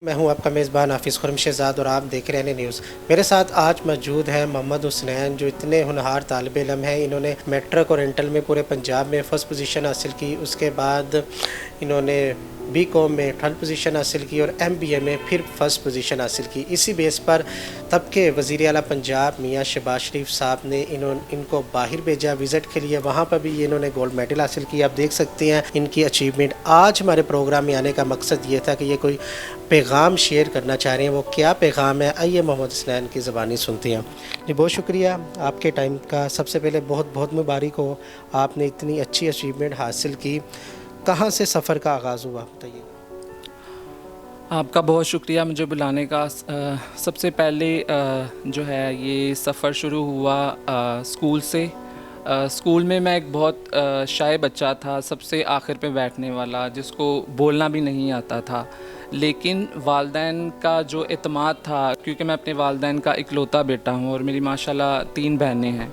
میں ہوں آپ کا میزبان حافظ خرم شہزاد اور آپ دیکھ رہے ہیں نیوز۔ میرے ساتھ آج موجود ہیں محمد حسنین، جو اتنے ہونہار طالب علم ہیں۔ انہوں نے میٹرک اور انٹر میں پورے پنجاب میں فرسٹ پوزیشن حاصل کی، اس کے بعد انہوں نے بی کام میں تھرڈ پوزیشن حاصل کی اور ایم بی اے میں پھر فرسٹ پوزیشن حاصل کی۔ اسی بیس پر تب کے وزیر اعلیٰ پنجاب میاں شہباز شریف صاحب نے ان کو باہر بھیجا وزٹ کے لیے، وہاں پر بھی انہوں نے گولڈ میڈل حاصل کیا۔ آپ دیکھ سکتے ہیں ان کی اچیومنٹ۔ آج ہمارے پروگرام میں آنے کا مقصد یہ تھا کہ یہ کوئی پیغام شیئر کرنا چاہ رہے ہیں۔ وہ کیا پیغام ہے، آئیے محمد حسنین کی زبانی سنتے ہیں۔ جی بہت شکریہ آپ کے ٹائم کا۔ سب سے پہلے بہت بہت مبارک ہو، آپ نے اتنی اچھی اچیومنٹ حاصل کی۔ کہاں سے سفر کا آغاز ہوا بتائیے؟ آپ کا بہت شکریہ مجھے بلانے کا۔ سب سے پہلے جو ہے یہ سفر شروع ہوا اسکول سے۔ اسکول میں میں ایک بہت شائع بچہ تھا، سب سے آخر پہ بیٹھنے والا، جس کو بولنا بھی نہیں آتا تھا، لیکن والدین کا جو اعتماد تھا، کیونکہ میں اپنے والدین کا اکلوتا بیٹا ہوں اور میری ماشاءاللہ 3 بہنیں ہیں،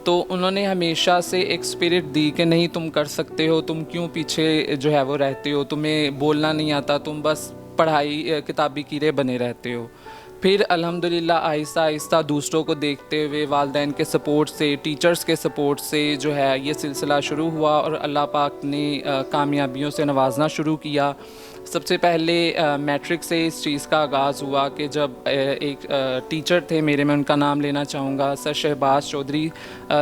تو انہوں نے ہمیشہ سے ایک اسپرٹ دی کہ نہیں تم کر سکتے ہو، تم کیوں پیچھے جو ہے وہ رہتے ہو، تمہیں بولنا نہیں آتا، تم بس پڑھائی کتابی کیڑے بنے رہتے ہو۔ پھر الحمدللہ آہستہ آہستہ دوسروں کو دیکھتے ہوئے والدین کے سپورٹ سے، ٹیچرز کے سپورٹ سے جو ہے یہ سلسلہ شروع ہوا اور اللہ پاک نے کامیابیوں سے نوازنا شروع کیا۔ سب سے پہلے میٹرک سے اس چیز کا آغاز ہوا کہ جب ایک ٹیچر تھے میرے، میں ان کا نام لینا چاہوں گا، سر شہباز چودھری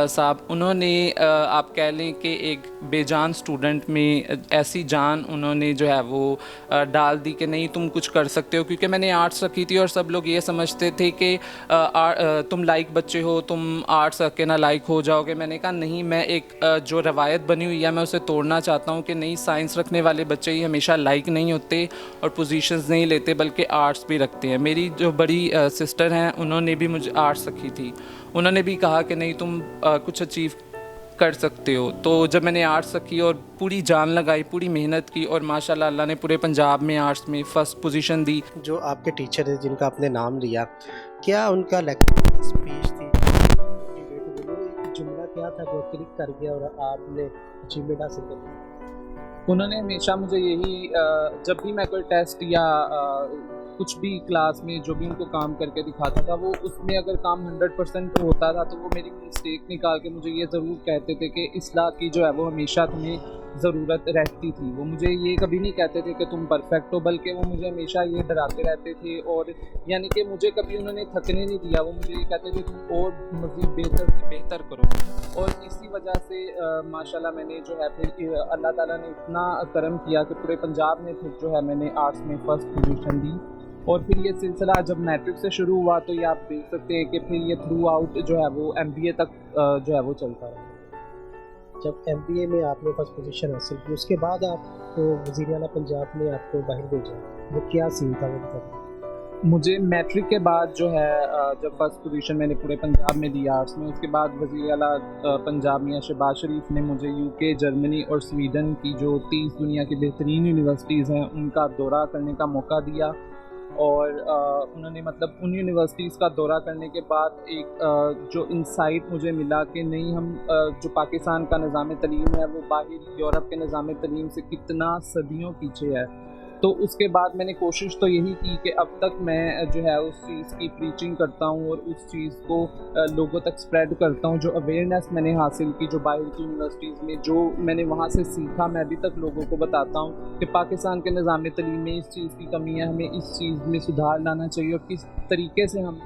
صاحب، انہوں نے آپ کہہ لیں کہ ایک بے جان اسٹوڈنٹ میں ایسی جان انہوں نے جو ہے وہ ڈال دی کہ نہیں تم کچھ کر سکتے ہو، کیونکہ میں نے آرٹس رکھی تھی اور سب لوگ یہ سمجھتے تھے کہ تم لائق بچے ہو، تم آرٹس رکھ کے نہ لائق ہو جاؤ گے۔ میں نے کہا نہیں، میں ایک جو روایت بنی ہوئی ہے میں اسے توڑنا چاہتا ہوں کہ نہیں، سائنس رکھنے والے بچے ہی ہمیشہ لائق نہیں ہوتے اور پوزیشنز نہیں لیتے، بلکہ آرٹس بھی رکھتے ہیں۔ میری جو بڑی سسٹر ہیں انہوں نے بھی مجھے آرٹس رکھی تھی، انہوں نے بھی کہا کہ نہیں تم کچھ اچیو کر سکتے ہو۔ تو جب میں نے آرٹس رکھی اور پوری جان لگائی، پوری محنت کی، اور ماشاءاللہ اللہ نے پورے پنجاب میں آرٹس میں فرسٹ پوزیشن دی۔ جو آپ کے ٹیچر ہیں جن کا آپ نے نام لیا، کیا ان کا لیکچر اسپیچ تھی، ایک جملہ کیا تھا جو کلک کر گیا اور آپ نے اچیومنٹ حاصل کر لی؟ انہوں نے ہمیشہ مجھے یہی جب بھی میں کوئی ٹیسٹ یا کچھ بھی کلاس میں جو بھی ان کو کام کر کے دکھاتا تھا، وہ اس میں اگر کام 100% ہوتا تھا تو وہ میری مسٹیک نکال کے مجھے یہ ضرور کہتے تھے کہ اصلاح کی جو ہے وہ ہمیشہ تمہیں ضرورت رہتی تھی۔ وہ مجھے یہ کبھی نہیں کہتے تھے کہ تم پرفیکٹ ہو، بلکہ وہ مجھے ہمیشہ یہ ڈراتے رہتے تھے، اور یعنی کہ مجھے کبھی انہوں نے تھکنے نہیں دیا۔ وہ مجھے یہ کہتے تھے تم اور مزید بہتر سے بہتر کرو، اور اسی وجہ سے ماشاءاللہ میں نے جو ہے پھر اللہ تعالیٰ نے اتنا کرم کیا کہ پورے پنجاب میں پھر جو ہے میں نے آرٹس میں فرسٹ پوزیشن دی۔ اور پھر یہ سلسلہ جب میٹرک سے شروع ہوا تو یہ آپ دیکھ سکتے ہیں کہ پھر یہ تھرو آؤٹ جو ہے وہ ایم بی اے تک جو ہے وہ چلتا رہا۔ جب ایم بی اے میں آپ نے فرسٹ پوزیشن حاصل کی، اس کے بعد آپ کو وزیر اعلیٰ پنجاب نے آپ کو باہر بھیجا، وہ کیا سین تھا وہ بتائیے؟ مجھے میٹرک کے بعد جو ہے جب فرسٹ پوزیشن میں نے پورے پنجاب میں دی آرٹس میں، اس کے بعد وزیر اعلیٰ پنجاب میاں شہباز شریف نے مجھے یو کے، جرمنی اور سویڈن کی جو 30 دنیا کی بہترین یونیورسٹیز ہیں ان کا دورہ کرنے کا موقع دیا، اور انہوں نے مطلب ان یونیورسٹیز کا دورہ کرنے کے بعد ایک جو انسائٹ مجھے ملا کہ نہیں، ہم جو پاکستان کا نظام تعلیم ہے وہ باہر یورپ کے نظام تعلیم سے کتنا صدیوں پیچھے ہے۔ تو اس کے بعد میں نے کوشش تو یہی کی کہ اب تک میں جو ہے اس چیز کی پریچنگ کرتا ہوں اور اس چیز کو لوگوں تک سپریڈ کرتا ہوں، جو اویئرنیس میں نے حاصل کی جو باہر کی یونیورسٹیز میں، جو میں نے وہاں سے سیکھا، میں ابھی تک لوگوں کو بتاتا ہوں کہ پاکستان کے نظام تعلیم میں اس چیز کی کمی ہے، ہمیں اس چیز میں سدھار لانا چاہیے، اور کس طریقے سے ہم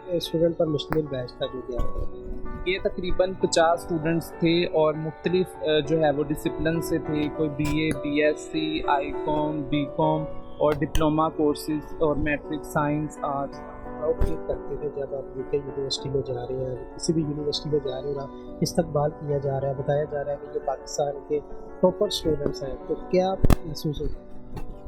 اسٹوڈنٹ پر مشتمل بیچ تھا جو کیا یہ تقریباً 50 اسٹوڈنٹس تھے، اور مختلف جو ہے وہ ڈسپلن سے تھے، کوئی B A, B S C, I Com, B Com اور ڈپلومہ کورسز اور میٹرک سائنس آرٹس۔ آپ فیل کرتے تھے جب آپ یو کے یونیورسٹی میں جا رہے ہیں، کسی بھی یونیورسٹی میں جا رہے ہیں اور استقبال کیا جا رہا ہے، بتایا جا رہا ہے کہ یہ پاکستان کے ٹاپر اسٹوڈنٹس ہیں، تو کیا محسوس ہوتا ہے؟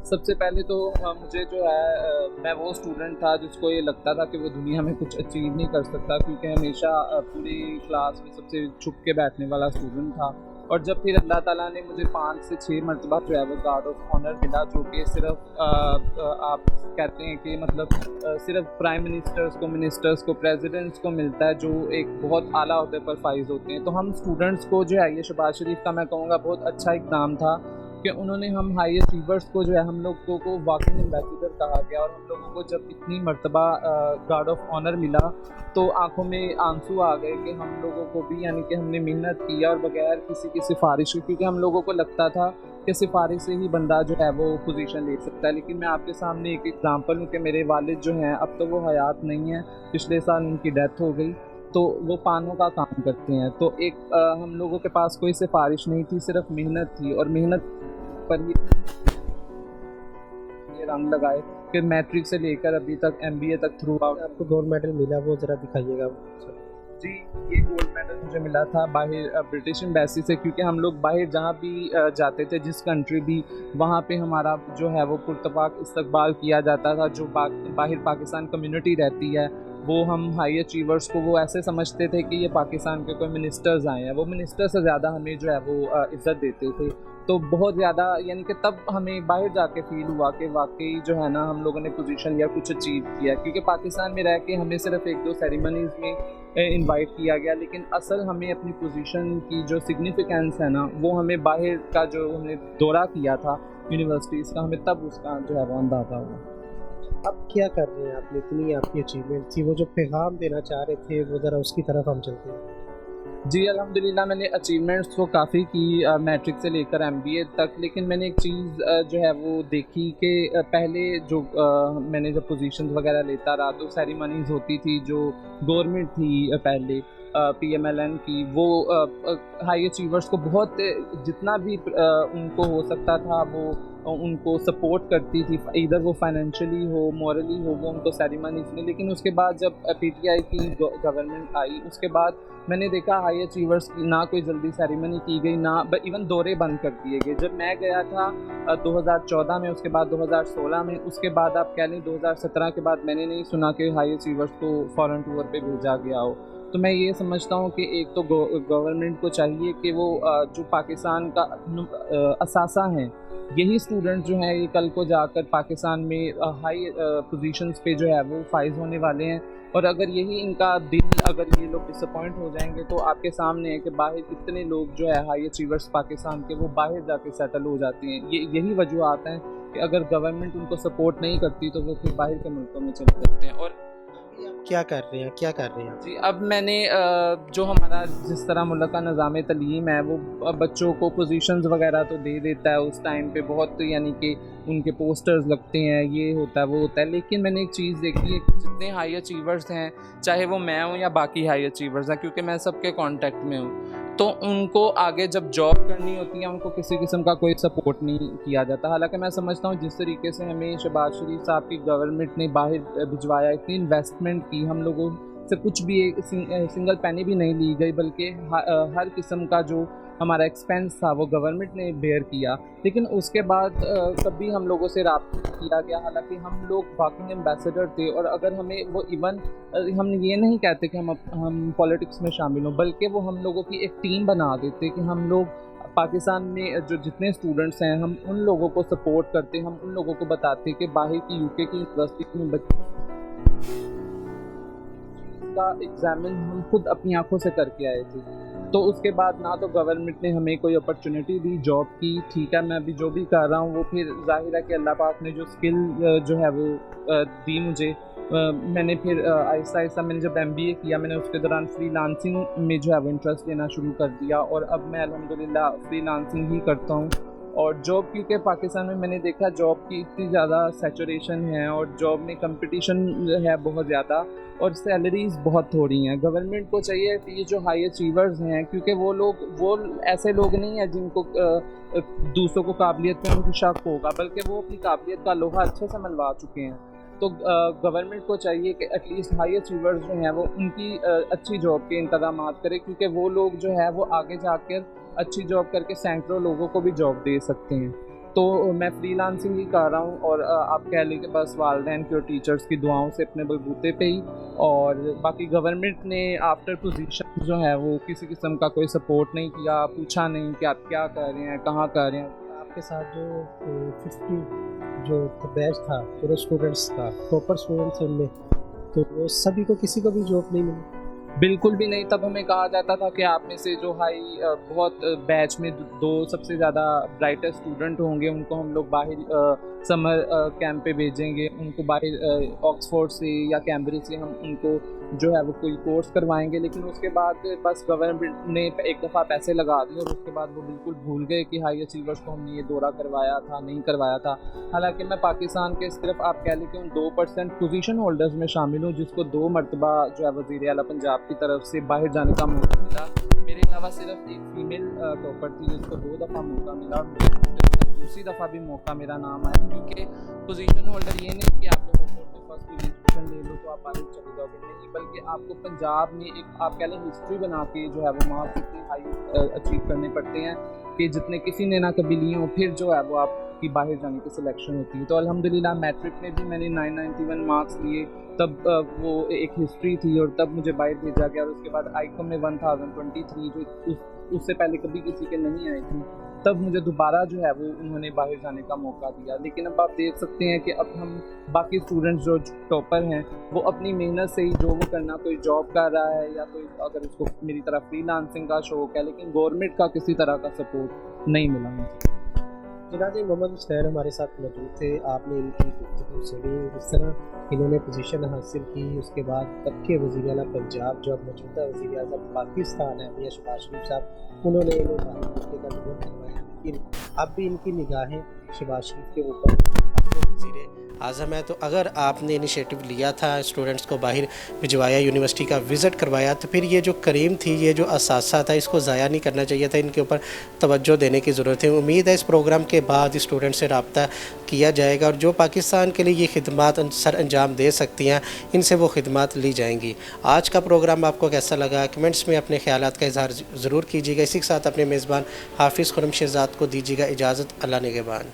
سب سے پہلے تو مجھے جو ہے میں وہ اسٹوڈنٹ تھا جس کو یہ لگتا تھا کہ وہ دنیا میں کچھ اچیو نہیں کر سکتا، کیونکہ ہمیشہ پوری کلاس میں سب سے چھپ کے بیٹھنے والا اسٹوڈنٹ تھا۔ اور جب پھر اللہ تعالیٰ نے مجھے 5 سے 6 مرتبہ جو ہے وہ گارڈ آف آنر ملا، جو کہ صرف آپ کہتے ہیں کہ مطلب صرف پرائم منسٹرز کو، منسٹرز کو، پریزیڈنٹس کو ملتا ہے، جو ایک بہت اعلیٰ عہدے پر فائز ہوتے ہیں۔ تو ہم اسٹوڈنٹس کو جو ہے یہ شہباز شریف کا میں کہوں گا بہت اچھا اقدام تھا کہ انہوں نے ہم ہائی اچیورس کو جو ہے ہم لوگوں کو واکنگ ایمبیسیڈر کہا گیا، اور ہم لوگوں کو جب اتنی مرتبہ گارڈ آف آنر ملا تو آنکھوں میں آنسو آ گئے کہ ہم لوگوں کو بھی یعنی کہ ہم نے محنت کی اور بغیر کسی کی سفارش کی، کیونکہ ہم لوگوں کو لگتا تھا کہ سفارش سے ہی بندہ جو ہے وہ پوزیشن لے سکتا ہے. لیکن میں آپ کے سامنے ایک ایگزامپل ہوں کہ میرے والد جو ہیں اب تو وہ حیات نہیں ہیں، پچھلے سال ان کی ڈیتھ ہو گئی، تو وہ پانوں کا کام کرتے ہیں. تو ایک ہم لوگوں کے پاس کوئی سفارش نہیں تھی، صرف محنت تھی، اور محنت پر ہی یہ رنگ لگائے کہ میٹرک سے لے کر ابھی تک MBA تک تھرو آؤٹ. آپ کو گولڈ میڈل ملا وہ ذرا دکھائیے گا. جی یہ گولڈ میڈل مجھے ملا تھا باہر برٹش ایمبیسی سے، کیونکہ ہم لوگ باہر جہاں بھی جاتے تھے، جس کنٹری بھی، وہاں پہ ہمارا جو ہے وہ پرتپاک استقبال کیا جاتا تھا. جو باہر پاکستان کمیونٹی رہتی ہے وہ ہم ہائی اچیورس کو وہ ایسے سمجھتے تھے کہ یہ پاکستان کے کوئی منسٹرز آئے ہیں، وہ منسٹر سے زیادہ ہمیں جو ہے وہ عزت دیتے تھے. تو بہت زیادہ یعنی کہ تب ہمیں باہر جا کے فیل ہوا کہ واقعی جو ہے نا ہم لوگوں نے پوزیشن یا کچھ اچیو کیا، کیونکہ پاکستان میں رہ کے ہمیں صرف 1-2 سیریمنیز میں انوائٹ کیا گیا، لیکن اصل ہمیں اپنی پوزیشن کی جو سگنیفیکینس ہے نا وہ ہمیں باہر کا جو ہم نے دورہ کیا تھا یونیورسٹیز کا، ہمیں تب اس کا جو ہے وہ اندازہ ہوا. اب کیا کر رہے ہیں آپ نے؟ اتنی آپ کی اچیومنٹ تھی، وہ جو پیغام دینا چاہ رہے تھے وہ ذرا اس کی طرف ہم چلتے ہیں. جی الحمدللہ میں نے اچیومنٹس تو کافی کی میٹرک سے لے کر MBA تک، لیکن میں نے ایک چیز جو ہے وہ دیکھی کہ پہلے جو میں نے جب پوزیشنز وغیرہ لیتا رہا تو سیریمنیز ہوتی تھی جو گورنمنٹ تھی پہلے PMLN کی، وہ ہائی اچیورس کو بہت جتنا بھی ان کو ہو سکتا تھا وہ ان کو سپورٹ کرتی تھی، ادھر وہ فائنینشلی ہو مورلی ہو، وہ ان کو سیریمنیز میں. لیکن اس کے بعد جب PTI کی گورنمنٹ آئی اس کے بعد میں نے دیکھا ہائی اچیورس کی نہ کوئی جلدی سیریمنی کی گئی، نہ ایون دورے بند کر دیے گئے. جب میں گیا تھا 2014 میں، اس کے بعد 2016 میں، اس کے بعد آپ کہہ لیں 2017 کے بعد میں نے نہیں سنا کہ ہائی اچیورس کو فارن ٹور پہ بھیجا گیا ہو. تو میں یہ سمجھتا ہوں کہ ایک تو گورنمنٹ کو چاہیے کہ وہ جو پاکستان کا اثاثہ ہیں، یہی اسٹوڈنٹ جو ہیں یہ کل کو جا کر پاکستان میں ہائی پوزیشنز پہ جو ہے وہ فائز ہونے والے ہیں. اور اگر یہی ان کا دل، اگر یہ لوگ ڈس اپوائنٹ ہو جائیں گے تو آپ کے سامنے ہے کہ باہر کتنے لوگ جو ہے ہائی اچیورس پاکستان کے وہ باہر جا کے سیٹل ہو جاتے ہیں. یہی وجوہات ہیں کہ اگر گورنمنٹ ان کو سپورٹ نہیں کرتی تو وہ پھر باہر کے ملکوں میں چلے جاتے ہیں. اور کیا کر رہے ہیں؟ جی اب میں نے جو ہمارا جس طرح ملک کا نظام تعلیم ہے وہ بچوں کو پوزیشنز وغیرہ تو دے دیتا ہے، اس ٹائم پہ بہت یعنی کہ ان کے پوسٹرز لگتے ہیں، یہ ہوتا ہے وہ ہوتا ہے. لیکن میں نے ایک چیز دیکھی ہے کہ جتنے ہائی اچیورز ہیں، چاہے وہ میں ہوں یا باقی ہائی اچیورز ہیں، کیونکہ میں سب کے کانٹیکٹ میں ہوں، تو ان کو آگے جب جاب کرنی ہوتی ہے ان کو کسی قسم کا کوئی سپورٹ نہیں کیا جاتا. حالانکہ میں سمجھتا ہوں جس طریقے سے ہمیں شہباز شریف صاحب کی گورنمنٹ نے باہر بھجوایا، اتنی انویسٹمنٹ کی، ہم لوگوں سے کچھ بھی ایک سنگل پینی بھی نہیں لی گئی، بلکہ ہر قسم کا جو ہمارا ایکسپینس تھا وہ گورنمنٹ نے بیئر کیا. لیکن اس کے بعد کبھی ہم لوگوں سے رابطہ کیا گیا، حالانکہ ہم لوگ واکنگ ایمبیسیڈر تھے. اور اگر ہمیں وہ ایون ہم یہ نہیں کہتے کہ ہم پولیٹکس میں شامل ہوں، بلکہ وہ ہم لوگوں کی ایک ٹیم بنا دیتے کہ ہم لوگ پاکستان میں جو جتنے اسٹوڈنٹس ہیں ہم ان لوگوں کو سپورٹ کرتے، ہم ان لوگوں کو بتاتے کہ باہر کی UK کی یونیورسٹی میں کا ایگزامن ہم خود اپنی آنکھوں سے کر کے آئے تھے. تو اس کے بعد نہ تو گورنمنٹ نے ہمیں کوئی اپرچونیٹی دی جاب کی. ٹھیک ہے میں ابھی جو بھی کر رہا ہوں وہ پھر ظاہر ہے کہ اللہ پاک نے جو اسکل جو ہے وہ دی مجھے، میں نے پھر آہستہ آہستہ میں نے جب MBA کیا میں نے اس کے دوران فری لانسنگ میں جو ہے وہ انٹرسٹ لینا شروع کر دیا، اور اب میں الحمدللہ فری لانسنگ ہی کرتا ہوں. اور جاب کیونکہ پاکستان میں نے دیکھا جاب کی اتنی زیادہ سیچوریشن ہے اور جاب میں کمپٹیشن ہے بہت زیادہ، اور سیلریز بہت تھوڑی ہیں. گورنمنٹ کو چاہیے کہ یہ جو ہائی اچیورز ہیں، کیونکہ وہ ایسے لوگ نہیں ہیں جن کو دوسروں کو قابلیت میں ان کی شک ہوگا، بلکہ وہ اپنی قابلیت کا لوہا اچھے سے منوا چکے ہیں. تو گورنمنٹ کو چاہیے کہ ایٹ لیسٹ ہائی اچیورز جو ہیں وہ ان کی اچھی جاب کے انتظامات کرے، کیونکہ وہ لوگ جو ہے وہ آگے جا کر اچھی جاب کر کے سینکڑوں لوگوں کو بھی جاب دے سکتے ہیں. تو میں فری لانسنگ ہی کر رہا ہوں، اور آپ کہہ لیں کہ بس والدین کی اور ٹیچرز کی دعاؤں سے اپنے بلبوتے پہ ہی. اور باقی گورنمنٹ نے آفٹر پوزیشن جو ہے وہ کسی قسم کا کوئی سپورٹ نہیں کیا، پوچھا نہیں کہ آپ کیا کر رہے ہیں، کہاں کر رہے ہیں. آپ کے ساتھ جو 50 جو بیچ تھا پورے اسٹوڈنٹس کا ٹاپر اسٹوڈنٹس ان میں، تو وہ سبھی کو کسی کو بھی جاب نہیں ملی؟ بالکل بھی نہیں. تب ہمیں کہا جاتا تھا کہ آپ میں سے جو بہت بیچ میں دو سب سے زیادہ برائٹر اسٹوڈنٹ ہوں گے ان کو ہم لوگ باہر سمر کیمپ پہ بھیجیں گے, ان کو باہر آکسفورڈ سے یا کیمبرج سے ہم ان کو جو ہے وہ کوئی کورس کروائیں گے. لیکن اس کے بعد بس گورنمنٹ نے ایک دفعہ پیسے لگا دیے اور اس کے بعد وہ بالکل بھول گئے کہ ہائی اچیورس کو ہم نے یہ دورہ کروایا تھا, نہیں کروایا تھا. حالانکہ میں پاکستان کے صرف آپ کہہ لیں کہ ان 2% پوزیشن ہولڈرز میں شامل ہوں جس کو 2 مرتبہ جو ہے وزیر اعلیٰ پنجاب کی طرف سے باہر جانے کا موقع ملا. میرے علاوہ صرف ایک فیمیل ٹاپر تھی جس کو 2 دفعہ موقع ملا, دوسری دفعہ بھی موقع میرا نام آیا. کیونکہ پوزیشن ہولڈر یہ نہیں کہ آپ کو فرسٹ پوزیشن لے لو تو آپ باہر چلے جاؤ گے, نہیں, بلکہ آپ کو پنجاب میں ایک آپ کہہ لیں ہسٹری بنا کے جو ہے وہ مارکس اتنے ہائی اچیو کرنے پڑتے ہیں کہ جتنے کسی نے نہ کبھی لیے ہوں, پھر جو ہے وہ آپ کی باہر جانے کی سلیکشن ہوتی ہے. تو الحمدللہ میٹرک میں بھی میں نے 991 مارکس لیے, تب وہ ایک ہسٹری تھی اور تب مجھے باہر بھیجا گیا. اور اس کے بعد آئیکم میں 1023 جو اس سے پہلے کبھی کسی کے نہیں آئی تھی, تب مجھے دوبارہ جو ہے وہ انہوں نے باہر جانے کا موقع دیا. لیکن اب آپ دیکھ سکتے ہیں کہ اب ہم باقی اسٹوڈنٹس جو ٹاپر ہیں وہ اپنی محنت سے ہی جو وہ کرنا, کوئی جاب کر رہا ہے یا کوئی اگر اس کو میری طرح فری لانسنگ کا شوق ہے, لیکن گورنمنٹ کا کسی طرح کا سپورٹ نہیں ملا مجھے. جناب محمد حسنین ہمارے ساتھ موجود تھے, آپ نے ان کی گفتگو سنی, اس طرح انہوں نے پوزیشن حاصل کی. اس کے بعد تب کے وزیر اعلیٰ پنجاب جو اب موجودہ وزیر اعظم پاکستان ہے میاں شہباز شریف صاحب, انہوں نے انہیں باہر بھیجنے کا دور کروایا. لیکن اب بھی ان کی نگاہیں شہباز شریف کے اوپر وزیر اعظم ہے. تو اگر آپ نے انیشیٹو لیا تھا, اسٹوڈنٹس کو باہر بھجوایا, یونیورسٹی کا وزٹ کروایا, تو پھر یہ جو کریم تھی, یہ جو اثاثہ تھا, اس کو ضائع نہیں کرنا چاہیے تھا, ان کے اوپر توجہ دینے کی ضرورت ہے. امید ہے اس پروگرام کے بعد اسٹوڈنٹ سے رابطہ کیا جائے گا اور جو پاکستان کے لیے یہ خدمات سر انجام دے سکتی ہیں ان سے وہ خدمات لی جائیں گی. آج کا پروگرام آپ کو کیسا لگا, کمنٹس میں اپنے خیالات کا اظہار ضرور کیجیے گا. اسی کے ساتھ اپنے میزبان حافظ خرم شہزاد کو دیجیے گا اجازت. اللہ نگہبان.